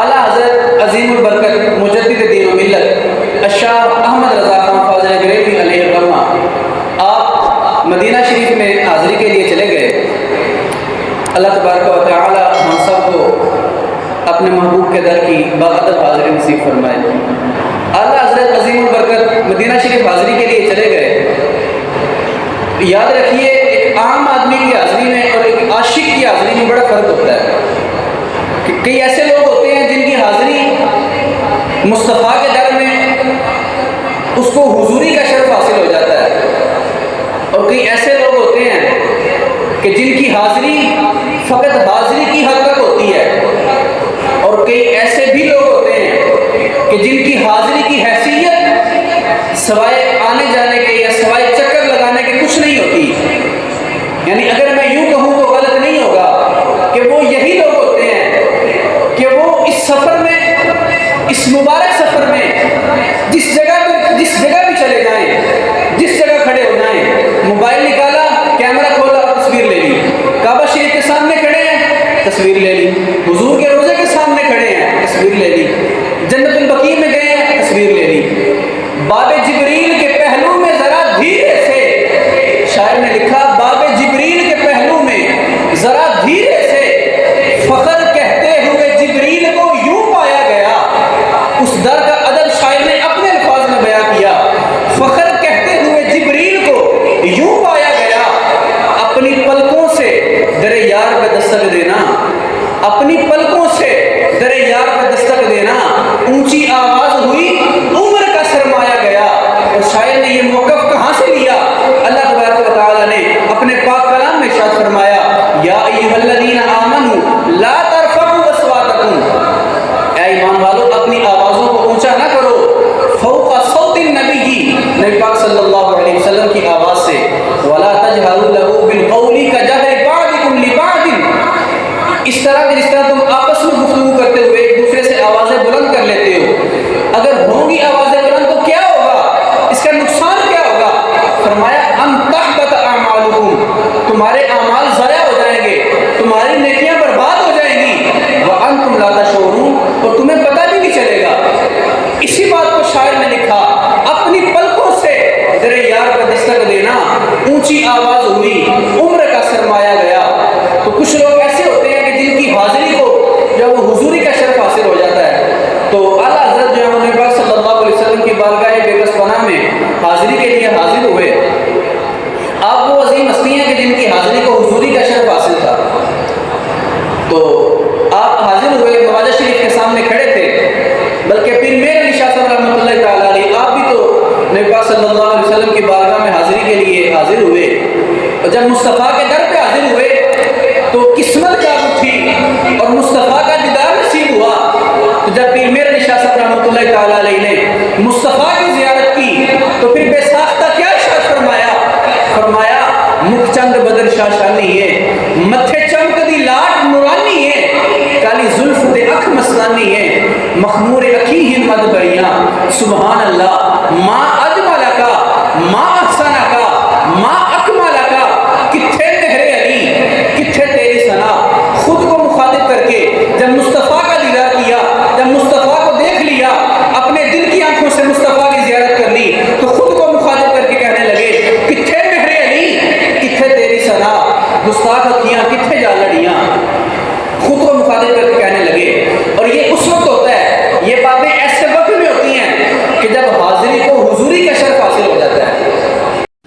اعلیٰ حضرت عظیم البرکت مجدد دین و ملت الشاہ احمد رضا خان فاضل بریلوی علیہ الرحمہ آپ مدینہ شریف میں حاضری کے لیے چلے گئے۔ اللہ تبارک و تعالی ہم سب کو اپنے محبوب کے در کی باقدر حاضری نصیب فرمائے۔ اعلیٰ حضرت عظیم البرکت مدینہ شریف حاضری کے لیے چلے گئے۔ یاد رکھیے ایک عام آدمی کی حاضری میں اور ایک عاشق کی حاضری میں بڑا فرق ہوتا ہے کہ کئی ایسے لوگ ہوتے ہیں جن کی حاضری مصطفیٰ کے در میں اس کو حضوری کا شرف حاصل ہو جاتا ہے، اور کئی ایسے لوگ ہوتے ہیں کہ جن کی حاضری فقط حاضری کی حد تک ہوتی ہے، اور کئی ایسے بھی لوگ ہوتے ہیں کہ جن کی حاضری کی حیثیت سوائے آنے جانے کے یا سوائے چکر لگانے کے کچھ نہیں ہوتی۔ یعنی اگر میں یوں کہوں تو غلط نہیں ہوگا کہ وہ یہی لوگ ہوتے ہیں کہ وہ اس سفر میں، اس مبارک سفر میں جس جگہ بھی چلے جائیں، جس جگہ کھڑے ہو جائیں، موبائل نکالا، کیمرہ کھولا، تصویر لے لی، کعبہ شریف کے سامنے کھڑے ہیں، تصویر لے لی، حضور کے روضے کے سامنے کھڑے ہیں، تصویر لے لی، جنت البقیع میں گئے ہیں، تصویر لے لی، باب جبریل کے پہلو میں ذرا دھیرے سے، شاعر نے لکھا باب جبریل کے پہلو میں ذرا دھیرے سے فخر کہتے ہوئے جبریل کو یوں پایا گیا۔ اس در کا ادب شاعر نے اپنے الفاظ میں بیان کیا، فخر کہتے ہوئے جبریل کو یوں پایا گیا۔ اپنی پلکوں سے در یار پہ دستک دینا، اپنی پلکوں سے در یار پہ دستک دینا، اونچی آواز ہوئی عمر کا سرمایا گیا۔ اور شاعر نے یہ موقف کہاں سے لیا؟ اللہ تبارک و تعالی نے اپنے پاک کلام میں ارشاد فرمایا، یا ایھا الذین آمنوا لا ترفعوا اصواتکم، اے ایمان والو اپنی آوازوں کو اونچا نہ کرو، فوق صوت النبی، نبی پاک صلی اللہ علیہ وسلم کی آواز سے، ولا تجہروا لہ بالقول کجہر بعضکم لبعض، اس طرح کہ جس طرح تم آپس میں گفتگو کرتے ہوئے ایک دوسرے سے آوازیں بلند کر لیتے ہو۔ اگر ہوں گی آوازیں بلند تو کیا ہوگا؟ اس کا نقصان کیا ہوگا؟ فرمایا ان تحبط اعمالکم، تمہارے اعمال ضائع ہو جائیں گے، تمہاری نیکیاں برباد ہو جائیں گی، وانتم لا تشعرون، اور تمہیں پتہ بھی نہیں چلے گا۔ اسی بات کو شاعر نے لکھا، اپنی پلکوں سے در یار کا دستک دینا، اونچی آواز ہوئی، عمر کا سرمایا گیا۔ تو کچھ لوگ ایسے ہوتے ہیں کہ جن کی حاضری کو جب وہ حضوری کا شرف حاصل ہو جاتا ہے تو اعلیٰ حضرت جو نبی پاک صلی اللہ علیہ وسلم کی بارگاہ بے کس پناہ میں حاضری کے لیے حاضر ہوئے۔ آپ وہ عظیم ہستی ہیں کہ جن کی حاضری کو حضوری کا شرف حاصل تھا، تو آپ حاضر ہوئے، خواجہ شریف کے سامنے کھڑے تھے، بلکہ پھر میر علی شاہ صاحب رحمۃ اللہ تعالیٰ علیہ آپ بھی تو نبی پاک صلی اللہ علیہ وسلم کی بارگاہ میں حاضری کے لیے حاضر ہوئے، اور جب مصطفیٰ کے در پہ حاضر ہوئے تو قسمت جاگ اٹھی اور مصطفیٰ کا دیدار نصیب ہوا۔ تو جب پیر میر علی شاہ صاحب رحمۃ اللہ تعالیٰ علیہ نے مصطفیٰ کی زیارت کی تو پھر بے ساختہ کیا ارشاد فرمایا؟ فرمایا مکھ چند بدر شاشانی ہے، متھے چمک دی لاٹ نورانی ہے، کالی زلف دے اکھ مستانی ہے، مخمور اکھی ہمت بریاں، سبحان اللہ ما اجمل کا، ما احسن کا، ما اکمل کا، کتھے مہر علی، کتھے تیری ثنا۔ خود کو مخاطب کر کے جب مصطفیٰ کا دیدار کیا، جب مصطفیٰ کو دیکھ لیا، اپنے دل کی آنکھوں سے مصطفیٰ کی زیارت کر لی، تو خود کو مخاطب کر کے کہنے لگے کتھے مہر علی، کتھے تیری ثنا، گستاخ اکھیاں کتھے جا لڑیاں، خود کو مخاطب کر کے کہنے لگے۔ اور یہ اس وقت ہوتا ہے، یہ باتیں ایسے وقت میں ہوتی ہیں کہ جب حاضری کو حضوری کا شرف حاصل ہو جاتا ہے۔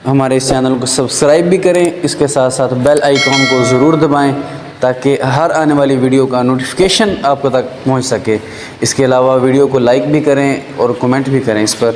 ہمارے اس چینل کو سبسکرائب بھی کریں، اس کے ساتھ ساتھ بیل آئیکن کو ضرور دبائیں تاکہ ہر آنے والی ویڈیو کا نوٹیفیکیشن آپ کو تک پہنچ سکے۔ اس کے علاوہ ویڈیو کو لائک بھی کریں اور کمنٹ بھی کریں اس پر۔